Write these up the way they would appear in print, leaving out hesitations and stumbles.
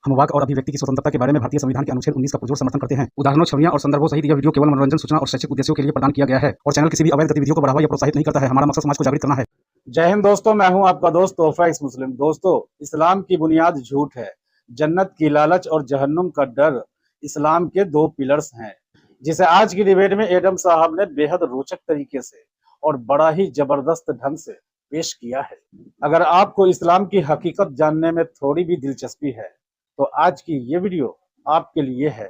हम वाक और अभिव्यक्ति की स्वतंत्रता के बारे में भारतीय संविधान के अनुच्छेद 19 का पुरजोर समर्थन करते हैं। उदाहरणों, छवियां और संदर्भों सहित यह वीडियो केवल मनोरंजन, सूचना और शैक्षिक उद्देश्यों के लिए प्रदान किया गया है और चैनल किसी भी अवैध गतिविधियों को बढ़ावा या प्रोत्साहित नहीं करता है। हमारा मकसद समाज को जागृत करना है। जय हिंद दोस्तों, मैं हूं आपका दोस्त तोहफा एक्स मुस्लिम। दोस्तों, इस्लाम की बुनियाद झूठ है। जन्नत की लालच और जहन्नुम का डर इस्लाम के दो पिलर्स हैं, जिसे आज की डिबेट में एडम साहब ने बेहद रोचक तरीके से और बड़ा ही जबरदस्त ढंग से पेश किया है। अगर आपको इस्लाम की हकीकत जानने में थोड़ी भी दिलचस्पी है तो आज की ये वीडियो आपके लिए है।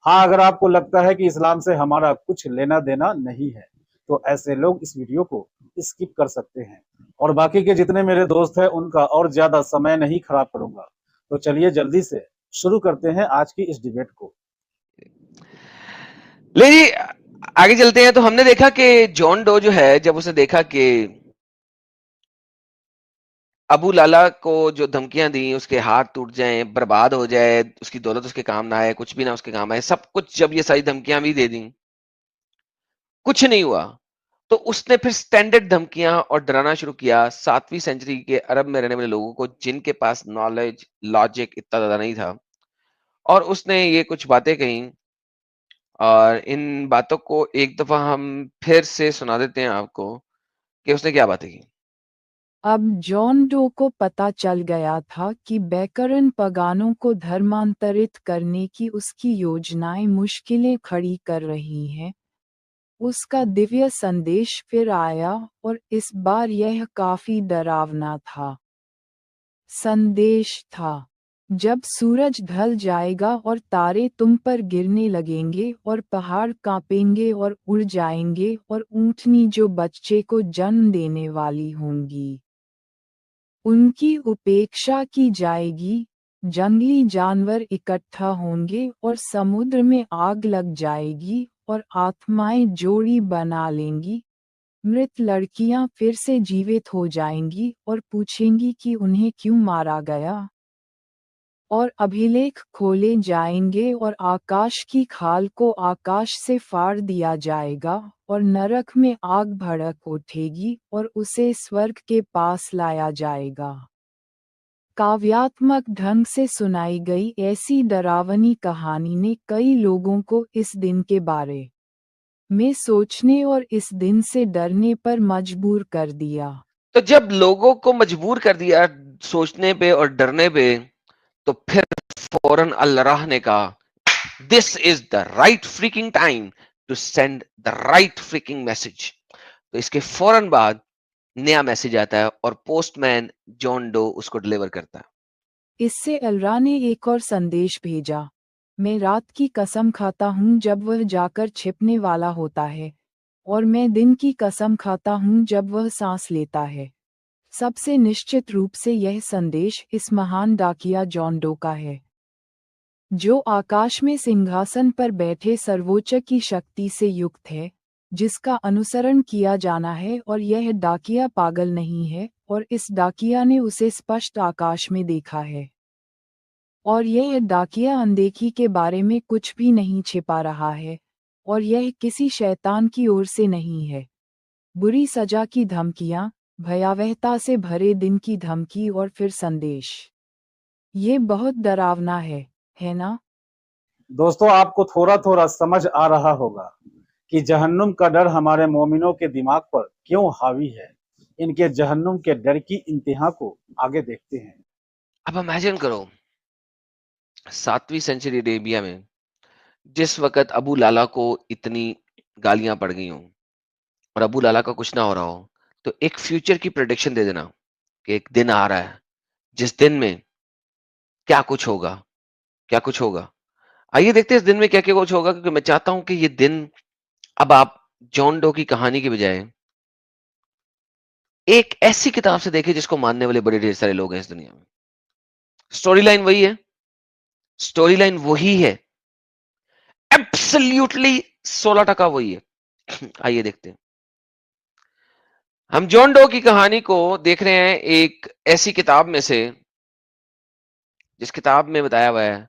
हाँ, अगर आपको लगता है कि इस्लाम से हमारा कुछ लेना देना नहीं है तो ऐसे लोग इस वीडियो को स्किप कर सकते हैं और बाकी के जितने मेरे दोस्त हैं उनका और ज्यादा समय नहीं खराब करूंगा। तो चलिए जल्दी से शुरू करते हैं आज की इस डिबेट को। ले जी, आगे चलते हैं। तो हमने देखा कि जॉन डो जो है, जब उसने देखा कि अबू लाला को जो धमकियां दी, उसके हाथ टूट जाएं, बर्बाद हो जाए, उसकी दौलत उसके काम ना आए, कुछ भी ना उसके काम आए, सब कुछ जब ये सारी धमकियां भी दे दी, कुछ नहीं हुआ, तो उसने फिर स्टैंडर्ड धमकियां और डराना शुरू किया 7वीं सेंचुरी के अरब में रहने वाले लोगों को, जिनके पास नॉलेज, लॉजिक इतना ज्यादा नहीं था। और उसने ये कुछ बातें कही और इन बातों को एक दफा हम फिर से सुना देते हैं आपको कि उसने क्या बातें की। अब जॉन डो को पता चल गया था कि बैकरन पगानों को धर्मांतरित करने की उसकी योजनाएं मुश्किलें खड़ी कर रही हैं। उसका दिव्य संदेश फिर आया और इस बार यह काफी डरावना था। संदेश था, जब सूरज ढल जाएगा और तारे तुम पर गिरने लगेंगे और पहाड़ कांपेंगे और उड़ जाएंगे और ऊंटनी जो बच्चे को जन्म देने वाली होंगी उनकी उपेक्षा की जाएगी, जंगली जानवर इकट्ठा होंगे और समुद्र में आग लग जाएगी और आत्माएं जोड़ी बना लेंगी। मृत लड़कियां फिर से जीवित हो जाएंगी और पूछेंगी कि उन्हें क्यों मारा गया। और अभिलेख खोले जाएंगे और आकाश की खाल को आकाश से फाड़ दिया जाएगा और नरक में आग भड़क उठेगी और उसे स्वर्ग के पास लाया जाएगा। काव्यात्मक ढंग से सुनाई गई ऐसी डरावनी कहानी ने कई लोगों को इस दिन के बारे में सोचने और इस दिन से डरने पर मजबूर कर दिया। तो जब लोगों को मजबूर कर दिया सोचने पे और डरने पे, तो फिर फौरन अल्लाह ने कहा, this is the right freaking time to send the right freaking message. तो इसके फौरन बाद नया मैसेज आता है और पोस्टमैन जॉन डो उसको डिलीवर करता है। इससे अल्लाह ने एक और संदेश भेजा, मैं रात की कसम खाता हूँ जब वह जाकर छिपने वाला होता है, और मैं दिन की कसम खाता हूँ जब वह सांस लेता है। सबसे निश्चित रूप से यह संदेश इस महान डाकिया जॉन डो का है, जो आकाश में सिंहासन पर बैठे सर्वोच्च की शक्ति से युक्त है, जिसका अनुसरण किया जाना है। और यह डाकिया पागल नहीं है, और इस डाकिया ने उसे स्पष्ट आकाश में देखा है। और यह डाकिया अनदेखी के बारे में कुछ भी नहीं छिपा रहा है, और यह किसी शैतान की ओर से नहीं है। बुरी सजा की धमकियां, भयावहता से भरे दिन की धमकी और फिर संदेश। ये बहुत डरावना है ना? दोस्तों, आपको थोड़ा थोड़ा समझ आ रहा होगा कि जहन्नुम का डर हमारे मोमिनों के दिमाग पर क्यों हावी है। इनके जहन्नुम के डर की इंतहा को आगे देखते हैं। अब इमेजिन करो 7वीं सेंचुरी अरेबिया में जिस वक्त अबू लाला को इतनी गालियां पड़ गई हों और अबू लाला का कुछ ना हो रहा हो, तो एक फ्यूचर की प्रेडिक्शन दे देना कि एक दिन आ रहा है जिस दिन में क्या कुछ होगा, क्या कुछ होगा। आइए देखते हैं इस दिन में क्या क्या कुछ होगा, क्योंकि मैं चाहता हूं कि ये दिन, अब आप जॉन डो की कहानी के बजाय एक ऐसी किताब से देखें जिसको मानने वाले बड़े ढेर सारे लोग हैं इस दुनिया में। स्टोरी लाइन वही है, स्टोरी लाइन वही है, एब्सोल्युटली 16% वही है। आइए देखते हैं। हम जॉन डो की कहानी को देख रहे हैं एक ऐसी किताब में से जिस किताब में बताया हुआ है,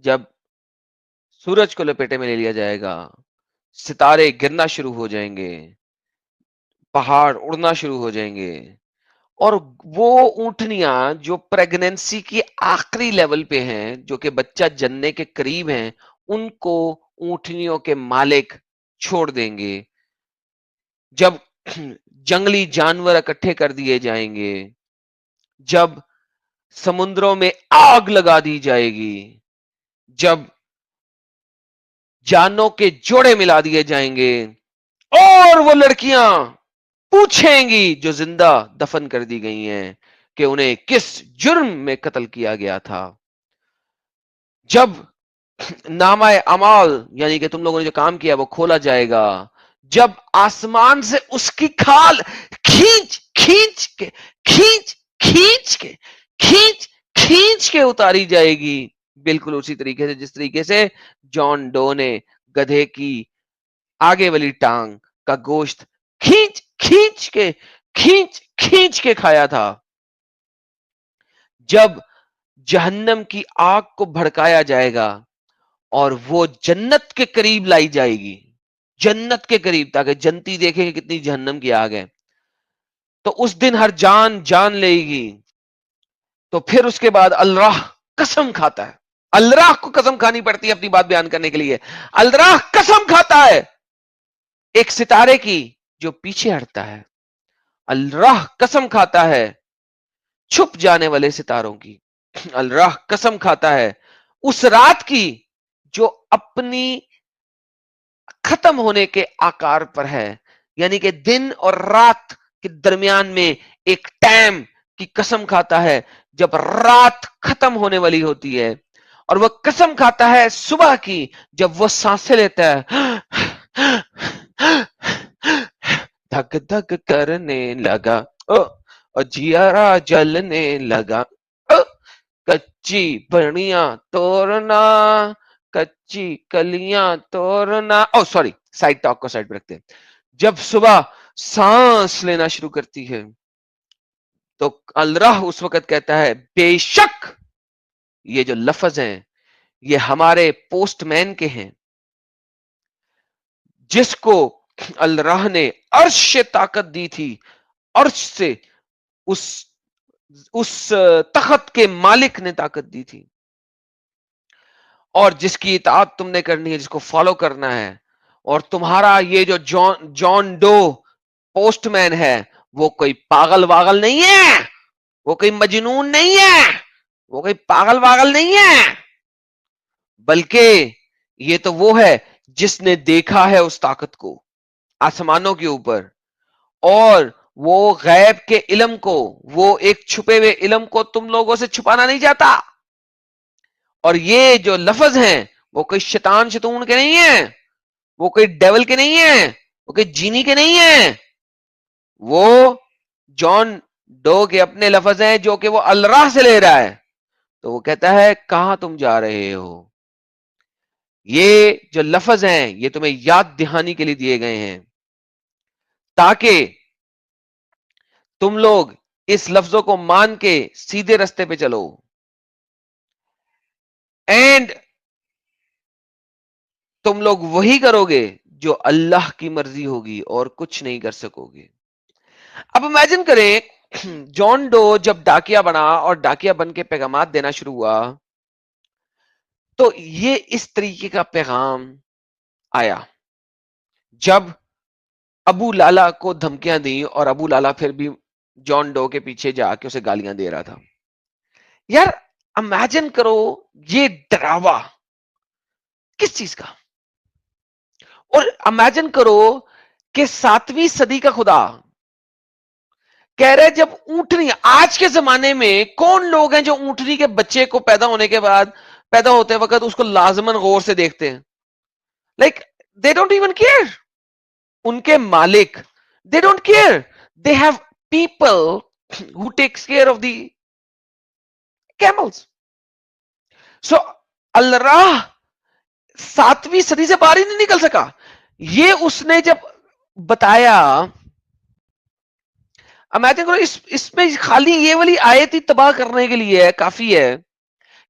जब सूरज को लपेटे में ले लिया जाएगा, सितारे गिरना शुरू हो जाएंगे, पहाड़ उड़ना शुरू हो जाएंगे और वो ऊंटनियां जो प्रेगनेंसी की आखिरी लेवल पे हैं, जो कि बच्चा जनने के करीब हैं, उनको ऊंटनियों के मालिक छोड़ देंगे। जब जंगली जानवर इकट्ठे कर दिए जाएंगे, जब समुद्रों में आग लगा दी जाएगी, जब जानों के जोड़े मिला दिए जाएंगे और वो लड़कियां पूछेंगी जो जिंदा दफन कर दी गई हैं कि उन्हें किस जुर्म में कत्ल किया गया था। जब नामाए अमाल यानी कि तुम लोगों ने जो काम किया वो खोला जाएगा, जब आसमान से उसकी खाल खींच खींच के खींच खींच के खींच खींच के उतारी जाएगी, बिल्कुल उसी तरीके से जिस तरीके से जॉन डो ने गधे की आगे वाली टांग का गोश्त खींच खींच के खाया था। जब जहन्नम की आग को भड़काया जाएगा और वो जन्नत के करीब लाई जाएगी, जन्नत के करीब, ताकि जन्नती देखें कि कितनी जहन्नम की आग है, तो उस दिन हर जान जान लेगी। तो फिर उसके बाद अल्लाह कसम खाता है, अल्लाह को कसम खानी पड़ती है अपनी बात बयान करने के लिए। अल्लाह कसम खाता है एक सितारे की जो पीछे हटता है, अल्लाह कसम खाता है छुप जाने वाले सितारों की, अल्लाह कसम खाता है उस रात की जो अपनी खत्म होने के आकार पर है, यानी कि दिन और रात के दरमियान में एक टाइम की कसम खाता है जब रात खत्म होने वाली होती है, और वह कसम खाता है सुबह की जब वो सांसें लेता है, धक धक करने लगा और जियारा जलने लगा, कच्ची बनिया तोड़ना, कच्ची कलियां तोड़ना। ओ सॉरी, साइड टॉक को साइड पे रखते हैं। जब सुबह सांस लेना शुरू करती है तो अल्लाह उस वक्त कहता है बेशक ये जो लफ्ज हैं ये हमारे पोस्टमैन के हैं, जिसको अल्लाह ने अर्श से ताकत दी थी, अर्श से उस तख्त के मालिक ने ताकत दी थी, और जिसकी इताअत तुमने करनी है, जिसको फॉलो करना है। और तुम्हारा ये जो जॉन डो पोस्टमैन है वो कोई पागल वागल नहीं है, वो कोई मजनून नहीं है, वो कोई पागल वागल नहीं है, बल्कि ये तो वो है जिसने देखा है उस ताकत को आसमानों के ऊपर, और वो गैब के इल्म को, वो एक छुपे हुए इल्म को तुम लोगों से छुपाना नहीं चाहता। और ये जो लफ्ज हैं वो कोई शैतान शैतून के नहीं है, वो कोई डेविल के नहीं है, वो कोई जीनी के नहीं है, वो जॉन डो के अपने लफ्ज हैं जो कि वो अल्लाह से ले रहा है। तो वो कहता है कहां तुम जा रहे हो, ये जो लफ्ज हैं ये तुम्हें याद दहानी के लिए दिए गए हैं ताकि तुम लोग इस लफ्जों को मान के सीधे रास्ते पे चलो, एंड तुम लोग वही करोगे जो अल्लाह की मर्जी होगी और कुछ नहीं कर सकोगे। अब इमेजिन करें जॉन डो जब डाकिया बना और डाकिया बन के पैगाम देना शुरू हुआ, तो ये इस तरीके का पैगाम आया। जब अबू लाला को धमकियां दी और अबू लाला फिर भी जॉन डो के पीछे जाके उसे गालियां दे रहा था, यार इमेजिन करो ये डरावा किस चीज का। और इमेजिन करो कि 7वीं सदी का खुदा कह रहे जब ऊंटनी, आज के जमाने में कौन लोग हैं जो ऊंटनी के बच्चे को पैदा होने के बाद, पैदा होते वक्त उसको लाजमन गौर से देखते हैं, like they don't even care. उनके मालिक they don't care, they have people who takes care of the camels. So Allah 7वीं सदी से बाहर ही नहीं निकल सका। ये उसने जब बताया, इमेजिन करो इसमें खाली ये वाली आयत ही तबाह करने के लिए है, काफी है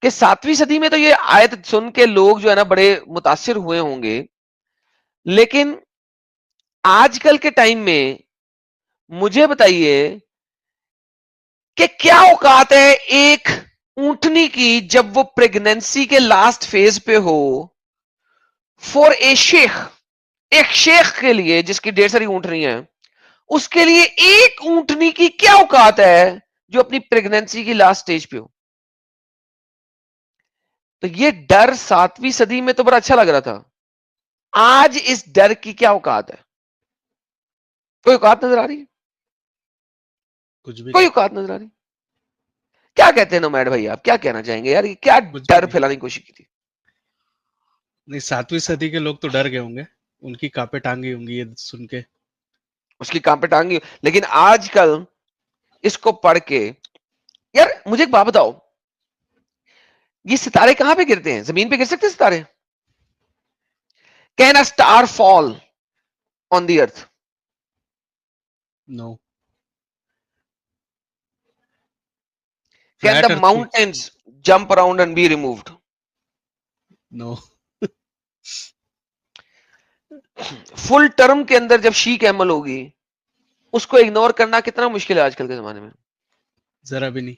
कि 7वीं सदी में तो ये आयत सुन के लोग जो है ना बड़े मुतासिर हुए होंगे, लेकिन आजकल के टाइम में मुझे बताइए कि क्या औकात है एक ऊंटनी की जब वो प्रेगनेंसी के लास्ट फेज पे हो, फॉर ए शेख, एक शेख के लिए जिसकी ढेर सारी ऊंटनी है, उसके लिए एक ऊंटनी की क्या औकात है जो अपनी प्रेगनेंसी की लास्ट स्टेज पे हो। तो ये डर 7वीं सदी में तो बड़ा अच्छा लग रहा था, आज इस डर की क्या औकात है? कोई औकात नजर आ रही है? कुछ भी कोई नहीं, औकात नजर आ रही? क्या कहते हैं नोमैड भाई, आप क्या कहना चाहेंगे यार, ये क्या कुछ भी डर नहीं। फैलाने की कोशिश की थी? नहीं, 7वीं सदी के लोग तो डर गए होंगे, उनकी कांपे टांगी होंगी ये सुन के। उसकी काम पे टांगी, लेकिन आजकल इसको पढ़ के, यार मुझे एक बात बताओ, ये सितारे कहां पे गिरते हैं? जमीन पे गिर सकते हैं सितारे? Can a star fall on the earth? No, can flat the earth पे mountains jump around and be removed? No. Full term के अंदर जब शी कैमल होगी, उसको इग्नोर करना कितना मुश्किल है आजकल के जमाने में। जरा भी नहीं।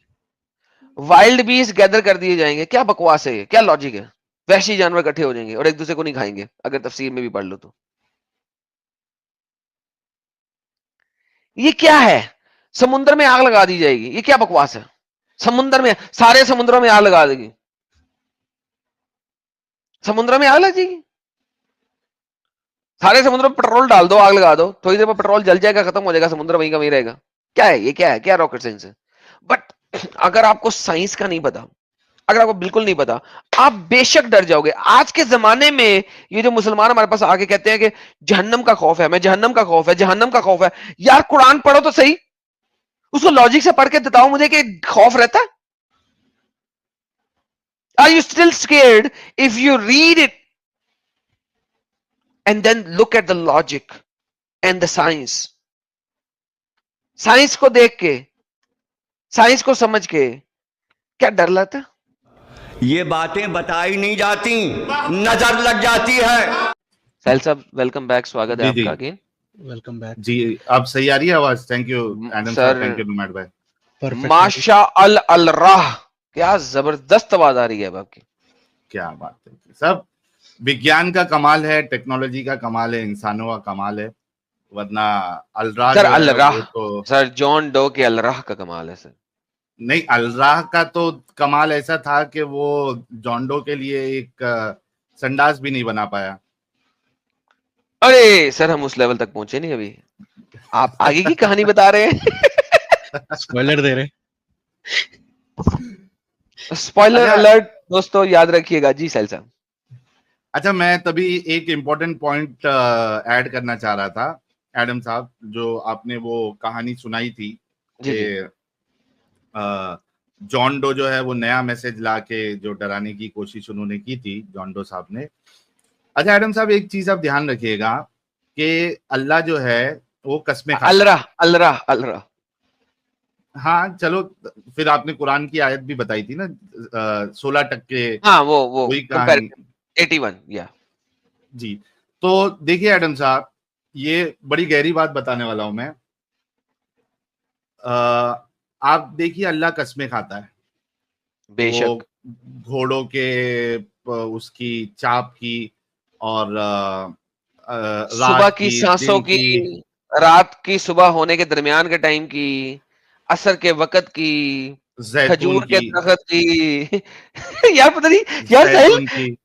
वाइल्ड बीस गैदर कर दिए जाएंगे, क्या बकवास है ये, क्या लॉजिक है? वैशी जानवर इकट्ठे हो जाएंगे और एक दूसरे को नहीं खाएंगे, अगर तफसीर में भी पढ़ लो तो। ये क्या है? समुद्र में आग लगा दी जाएगी, ये क्या बकवास है? समुद्र में, सारे समुद्रों में आग लगा देगी, समुद्र में आग लग जाएगी। सारे समुद्र में पेट्रोल डाल दो, आग लगा दो, थोड़ी देर में पेट्रोल जल जाएगा, खत्म हो जाएगा, समुद्र वहीं का वहीं रहेगा। क्या है ये, क्या है, क्या रॉकेट साइंस है? बट अगर आपको साइंस का नहीं पता, अगर आपको बिल्कुल नहीं पता, आप बेशक डर जाओगे। आज के जमाने में ये जो मुसलमान हमारे पास आके कहते हैं कि जहन्नम का खौफ है, मैं जहन्नम का खौफ है, जहन्नम का खौफ है, यार कुरान पढ़ो तो सही, उसको लॉजिक से पढ़ के बताओ मुझे कि खौफ रहता है। Are you still scared? If you read it and then look at the logic and the science, science को देख के, साइंस को समझ के क्या डर लगता है? ये बातें बताई नहीं जाती, नजर लग जाती है। साहिल साहब वेलकम बैक, स्वागत है जी, जी। आपका अगेन। Welcome back. जी, अब सही आ रही है आवाज? थैंक यू एडम सर, साहब, थैंक यू नोमैड भाई। परफेक्ट। माशा अल राह, क्या जबरदस्त आवाज आ रही है अब आपकी। क्या बात है, सब विज्ञान का कमाल है, टेक्नोलॉजी का कमाल है, इंसानों का कमाल है, वरना अलराह सर जो है अल राह, वो तो सर जॉन डो के अल राह का कमाल है सर। नहीं, अलराह का तो कमाल ऐसा था कि वो जॉन डो के लिए एक संडास भी नहीं बना पाया। अरे सर हम उस लेवल तक पहुंचे नहीं अभी, आप आगे की कहानी बता रहे हैं। स्पॉइलर दे रहे। स्पॉइलर अच्छा। अलर्ट दोस्तों, याद रखिएगा जी साहिल साहब। अच्छा, मैं तभी एक इम्पोर्टेंट पॉइंट ऐड करना चाह रहा था एडम साहब, जो आपने वो कहानी सुनाई थी जी जी। कि जॉन डो जो है वो नया मैसेज ला के जो डराने की कोशिश उन्होंने की थी, जॉन डो साहब ने। अच्छा एडम साहब, एक चीज आप ध्यान रखिएगा कि अल्लाह जो है वो कस्में खाता है। अलराह अलराह अलराह, हाँ चलो, फिर आपने कुरान की आयत भी बताई थी ना, 16% हाँ वो वही कंपेरिजन कहानी। 81 या जी, तो देखिए एडम साहब, ये बड़ी गहरी बात बताने वाला हूं मैं। आप देखिए, अल्लाह कस्में खाता है, बेशक। वो घोड़ों के उसकी चाप की, और सुबह रात की की, सांसों दिन की, की, रात की, सुबह होने के दरमियान के टाइम की, असर के वक्त की, जैतून खजूर के की, दरख्त की। यार पता नहीं यार साहिल, जैतून की।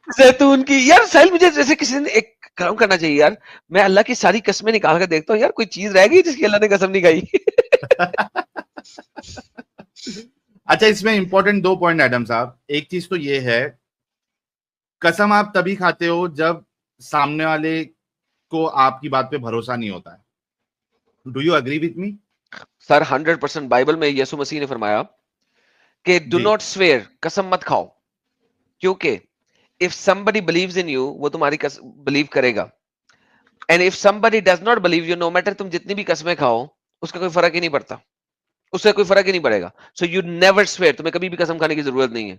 जैतून की। यार साहिल मुझे जैसे किसी ने एक काम करना चाहिए यार, मैं अल्लाह की सारी कसमें निकाल कर देखता हूँ यार, कोई चीज रह गई जिसकी अल्लाह ने कसम नहीं खाई। अच्छा, इसमें इंपॉर्टेंट 2 पॉइंट एडम साहब। एक चीज तो ये है, कसम आप तभी खाते हो जब सामने वाले को आपकी बात पे भरोसा नहीं होता है। Do you agree with me? Sir 100% Bible में यीशु मसीह ने फरमाया कि डू जी, नॉट स्वेयर, कसम मत खाओ, क्योंकि if somebody believes in you, वो तुम्हारी बिलीव करेगा, and if somebody does not believe you, no matter तुम जितनी भी कसमें खाओ, उसका कोई फर्क ही नहीं पड़ता, उससे कोई फर्क ही नहीं पड़ेगा। सो यू नेवर स्वेयर, तुम्हें कभी भी कसम खाने की जरूरत नहीं है।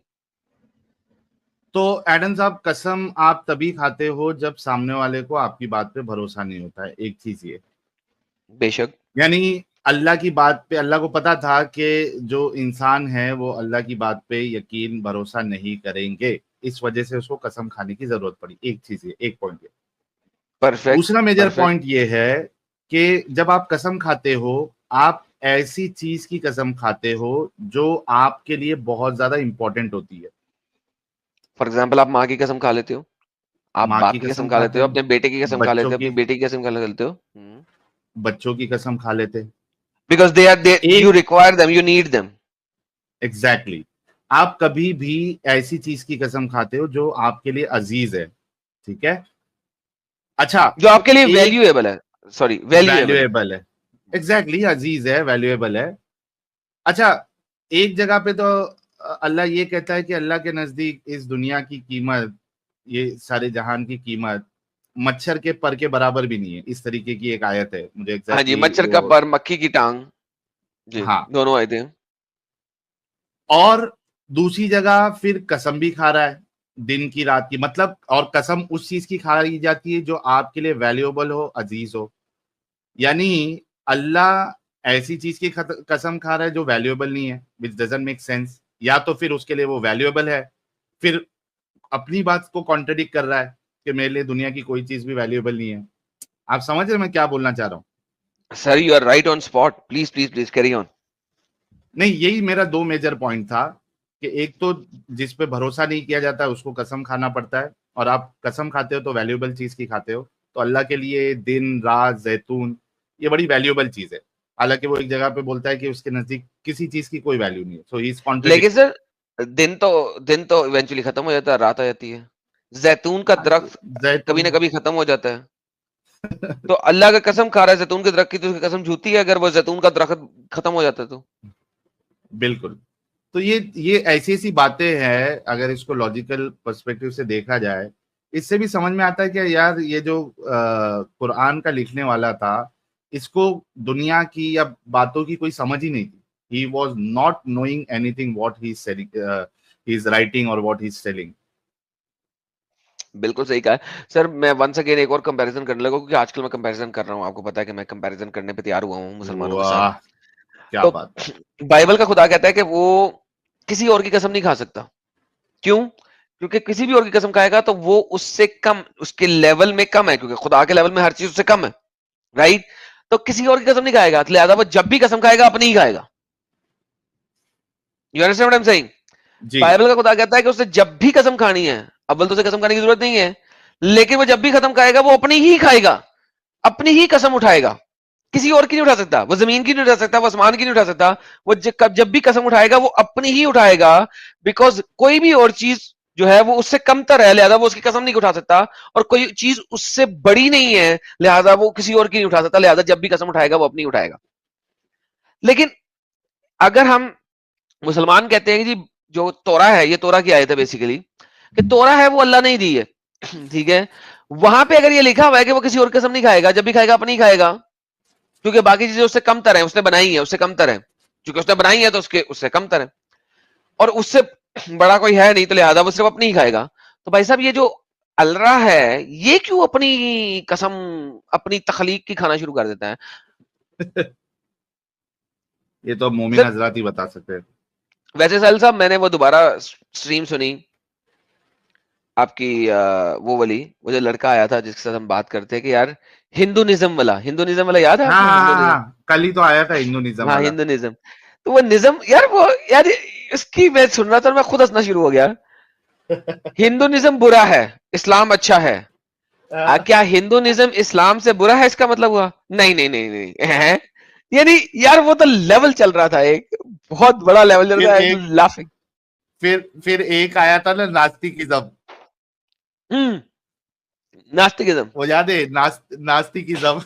तो एडम साहब, कसम आप तभी खाते हो जब सामने वाले को आपकी बात पे भरोसा नहीं होता है, एक चीज ये। बेशक। यानी अल्लाह की बात पे, अल्लाह को पता था कि जो इंसान है वो अल्लाह की बात पे यकीन भरोसा नहीं करेंगे, इस वजह से उसको कसम खाने की जरूरत पड़ी। एक चीज ये, एक पॉइंट ये। परफेक्ट, दूसरा मेजर परफेक्ट। पॉइंट ये है कि जब आप कसम खाते हो, आप ऐसी चीज की कसम खाते हो जो आपके लिए बहुत ज्यादा इंपॉर्टेंट होती है। फॉर एग्जाम्पल, आप माँ की कसम खा लेते हो, आप माँ बाप की की कसम कसम खा खाते लेते हो, हैं, अपने बेटे की कसम खा बच्चों लेते हो, की अपनी बेटी की कसम खा लेते हो, बच्चों की कसम खा लेते हैं। बिकॉज दे यू एक require them, you need them. Exactly exactly, आप कभी भी ऐसी चीज की कसम खाते हो जो आपके लिए अजीज है, ठीक है। अच्छा, जो आपके लिए एक वैल्यूएबल है, सॉरी वैल्यूएबल है। वैल्यूएबल है, एग्जैक्टली exactly, अजीज है, वैल्यूएबल है। अच्छा, एक जगह पे तो अल्लाह ये कहता है कि अल्लाह के नजदीक इस दुनिया की कीमत, ये सारे जहान की कीमत मच्छर के पर के बराबर भी नहीं है, इस तरीके की एक आयत है, मुझे हाँ जी, एग्जैक्टली मच्छर का वो। पर, मक्खी की टांग, जी, हाँ, दोनों आए थे। और दूसरी जगह फिर कसम भी खा रहा है दिन की रात की, मतलब, और कसम उस चीज की खाई जाती है जो आपके लिए वैल्यूएबल हो, अजीज हो। यानी अल्लाह ऐसी चीज की कसम खा रहा है जो वैल्यूएबल नहीं है, विच डजंट मेक सेंस। या तो फिर उसके लिए वो वैल्यूएबल है, फिर अपनी बात को कॉन्ट्रडिक्ट कर रहा है कि मेरे लिए दुनिया की कोई चीज भी वैल्यूएबल नहीं है। आप समझ रहे मैं क्या बोलना चाह रहा हूँ? Sir, you are right on spot, please please please carry on. नहीं, यही मेरा दो मेजर पॉइंट था कि एक तो जिस पे भरोसा नहीं किया जाता है उसको कसम खाना पड़ता है, और आप कसम खाते हो तो वैल्यूएबल चीज की खाते हो। तो अल्लाह के लिए दिन रात जैतून ये बड़ी वैल्यूएबल चीज है, हालांकि वो एक जगह पे बोलता है कि उसके नजदीक किसी चीज की कोई वैल्यू नहीं है। सो ही इज लेकिन कॉन्ट्रडिक्टिंग। सर, दिन तो इवेंचुअली खत्म हो जाता है, रात आ जाती है। जैतून का दरख्त कभी ना जैतून कभी खत्म हो जाता है। तो अल्लाह का कसम खा रहा है जैतून के दरख्त की, तो उसकी कसम झूठी है अगर वो जैतून का दरख्त खत्म हो जाता है तो। बिल्कुल। तो ये ऐसी ऐसी बातें हैं, अगर इसको लॉजिकल पर्सपेक्टिव से देखा जाए, इससे भी समझ में आता है कि यार ये जो कुरान का लिखने वाला था, इसको दुनिया की या बातों की कोई समझ ही नहीं थी। He was not knowing anything what he is writing और व्हाट ही इज टेलिंग। बिल्कुल सही कहा है सर। मैं वंस अगेन एक और कंपैरिजन करने लगा, क्योंकि आजकल मैं कंपैरिजन कर रहा हूँ, आपको पता है कि मैं कंपैरिजन करने पे तैयार हुआ हूँ मुसलमानों के साथ। वाह, क्या तो बात है। बाइबल का खुदा कहता है कि वो किसी और की कसम नहीं खा सकता। क्यों? क्योंकि किसी भी और की कसम खाएगा तो वो उससे कम, उसके लेवल में कम है, क्योंकि खुदा के लेवल में हर चीज उससे कम है, राइट? तो किसी और की कसम नहीं खाएगा, तो लिहाजा वो जब भी कसम खाएगा अपनी ही खाएगा। You understand what I am saying? जी, बाइबल का खुदा कहता है कि उसे जब भी कसम खानी है, अव्वल तो उसे कसम खाने की जरूरत नहीं है, लेकिन वो जब भी कसम खाएगा वो अपनी ही खाएगा, अपनी ही कसम उठाएगा, किसी और की नहीं उठा सकता। वो जमीन की नहीं उठा सकता, वो आसमान की नहीं उठा सकता। वो जब भी कसम उठाएगा वो अपनी ही उठाएगा, बिकॉज कोई भी और चीज जो है वो उससे कमतर है, लिहाजा वो उसकी कसम नहीं उठा सकता। और कोई चीज उससे बड़ी नहीं है, लिहाजा वो किसी और की नहीं उठा सकता। लिहाजा जब भी कसम उठाएगा वो अपनी उठाएगा। लेकिन अगर हम मुसलमान कहते हैं कि जी जो तोरा है, ये तोरा की आयत है बेसिकली, कि तोरा है वो अल्लाह ने ही दी है, ठीक है। वहां पे अगर ये लिखा हुआ है कि वो किसी और की कसम नहीं खाएगा, जब भी खाएगा अपनी ही खाएगा, क्योंकि बाकी चीजें उससे कमतर है, उसने बनाई है, उससे कमतर है, क्योंकि उसने बनाई है तो उससे कमतर है, और उससे बड़ा कोई है नहीं, तो लिहाजा वो सिर्फ अपनी ही खाएगा। तो भाई साहब, ये जो अल्लाह है ये क्यों अपनी कसम, अपनी तखलीक की खाना शुरू कर देता है? ये तो मोमिन सर, हजरात ही बता सकते हैं। वैसे साहिल साहब, मैंने वो दोबारा स्ट्रीम सुनी आपकी, वो वाली, वो जो लड़का आया था जिसके साथ हम बात करते हैं कि यार हिंदुनिज्म वाला याद है हाँ आपको? हाँ हाँ हिंदुनिज्म, हाँ, कल ही तो आया था हिंदुनिज्म हाँ वाला। हिंदुनिज्म। तो वो निज्म यार, वो यार इसकी मैं सुन रहा था और मैं खुद हंसना शुरू हो गया। हिंदुनिज्म बुरा है, इस्लाम अच्छा है। क्या हिंदुनिज्म इस्लाम से बुरा है, इसका मतलब हुआ? नहीं नहीं नहीं नहीं, हैं? यानी यार वो तो लेवल चल रहा था, एक बहुत बड़ा लेवल चल फिर रहा था, एक लाफिंग। फिर एक आया था ना नास्तिकिज्म, हम्म, नास्तिकिज्म। वो याद है? नास्तिकिज्म।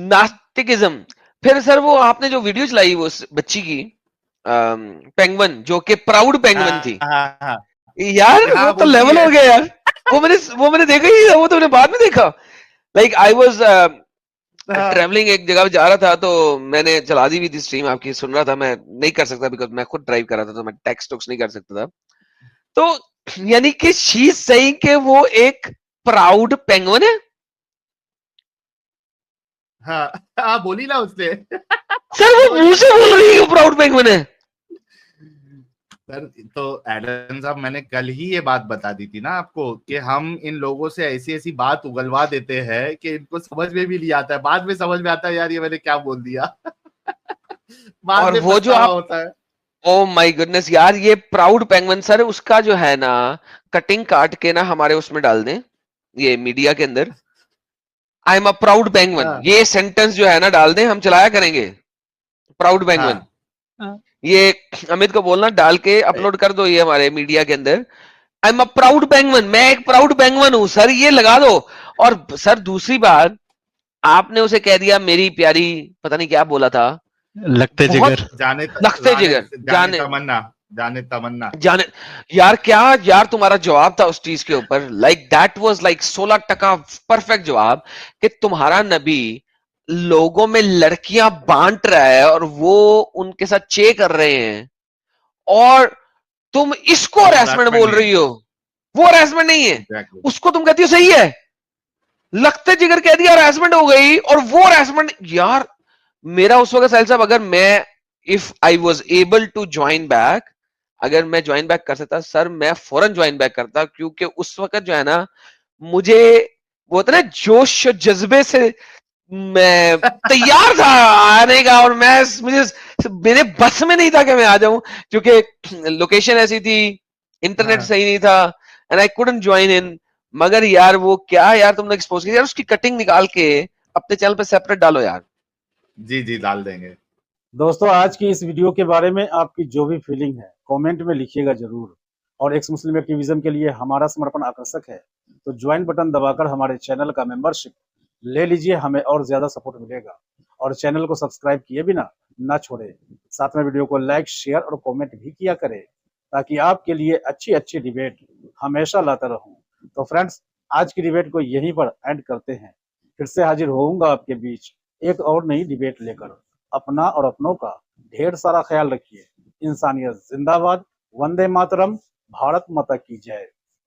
नास्तिकिज्म। फिर सर वो आपने जो वीडियो चलाई वो उस बच्ची की, पेंगुइन, जो कि प्राउड पेंगुइन थी, हाँ हाँ यार वो हाँ, तो बोलती लेवल है। हो गया यार। वो मैंने देखा ही नहीं था, वो तो मैंने बाद में देखा। लाइक आई वाज हाँ, ट्रेवलिंग, एक जगह पे जा रहा था, तो मैंने चला दी हुई थी स्ट्रीम आपकी, सुन रहा था। मैं नहीं कर सकता बिकॉज मैं खुद ड्राइव कर रहा था, तो मैं टेक्स्ट टॉक्स नहीं कर सकता था। तो यानी कि शी इज सेइंग कि वो एक प्राउड पेंगुइन है। हाँ बोली ना उसने। सर वो मुंह से बोल रही है प्राउड पेंगुइन है। सर तो एडम साहब मैंने कल ही ये बात बता दी थी ना आपको कि हम इन लोगों से ऐसी ऐसी बात उगलवा देते हैं कि इनको समझ में भी नहीं आता है, बाद में समझ में आता है यार ये मैंने क्या बोल दिया। बाद और में वो जो पछतावा आप, होता है। ओ माय गुडनेस यार, ये प्राउड पेंगुइन सर, उसका जो है ना कटिंग काट के ना हमारे उसमें डाल दें, ये मीडिया के अंदर, I am a proud penguin, हाँ ये सेंटेंस जो है ना डाल दें, हम चलाया करेंगे प्राउड पेंगुइन। हाँ ये अमित को बोलना डाल के अपलोड कर दो ये हमारे मीडिया के अंदर, I am a proud penguin, मैं एक प्राउड पेंगुइन हूं सर, ये लगा दो। और सर दूसरी बात, आपने उसे कह दिया मेरी प्यारी, पता नहीं क्या बोला था, लगते बहुत जिगर। जाने लगते जिगर, जाने तमन्ना, जाने तमन्ना। जाने यार, क्या यार तुम्हारा जवाब था उस चीज के ऊपर, like that was like 16% perfect जवाब, कि तुम्हारा नबी लोगों में लड़कियां बांट रहा है और वो उनके साथ चे कर रहे हैं, और तुम इसको वो हरासमेंट harassment बोल नहीं है। रही हो। वो हरासमेंट नहीं है, एग्जैक्टली। उसको तुम कहती हो सही है। लगते जिगर कह दिया हरासमेंट हो गई, और वो हरासमेंट यार, मेरा उस वक्त साहिल साहब, अगर मैं, if I was able to join back, अगर मैं ज्वाइन बैक कर सकता सर, मैं फौरन ज्वाइन बैक करता, क्योंकि उस वक्त जो है ना, मुझे वो होता है ना जोश और जज्बे से मैं तैयार था आने का, और मैं, मुझे, मेरे बस में नहीं था कि मैं आ जाऊं, क्योंकि लोकेशन ऐसी थी, इंटरनेट हाँ सही नहीं था, and I couldn't join in. मगर यार वो क्या यार तुमने एक्सपोज किया यार, उसकी कटिंग निकाल के अपने चैनल पे सेपरेट डालो यार। जी जी डाल देंगे। दोस्तों आज की इस वीडियो के बारे में आपकी जो भी फीलिंग है कमेंट में लिखिएगा जरूर। और एक्स मुस्लिम एक्टिविज्म के लिए हमारा समर्पण आकर्षक है, तो ज्वाइन बटन दबाकर हमारे चैनल का मेंबरशिप ले लीजिए, हमें और ज्यादा सपोर्ट मिलेगा। और चैनल को सब्सक्राइब किए बिना ना छोड़े, साथ में वीडियो को लाइक शेयर और कमेंट भी किया करें, ताकि आपके लिए अच्छी अच्छी डिबेट हमेशा लाता रहूं। तो फ्रेंड्स, आज की डिबेट को यहीं पर एंड करते हैं। फिर से हाजिर होऊंगा आपके बीच एक और नई डिबेट लेकर। अपना और अपनों का ढेर सारा ख्याल रखिए। इंसानियत जिंदाबाद। वंदे मातरम। भारत माता की जय।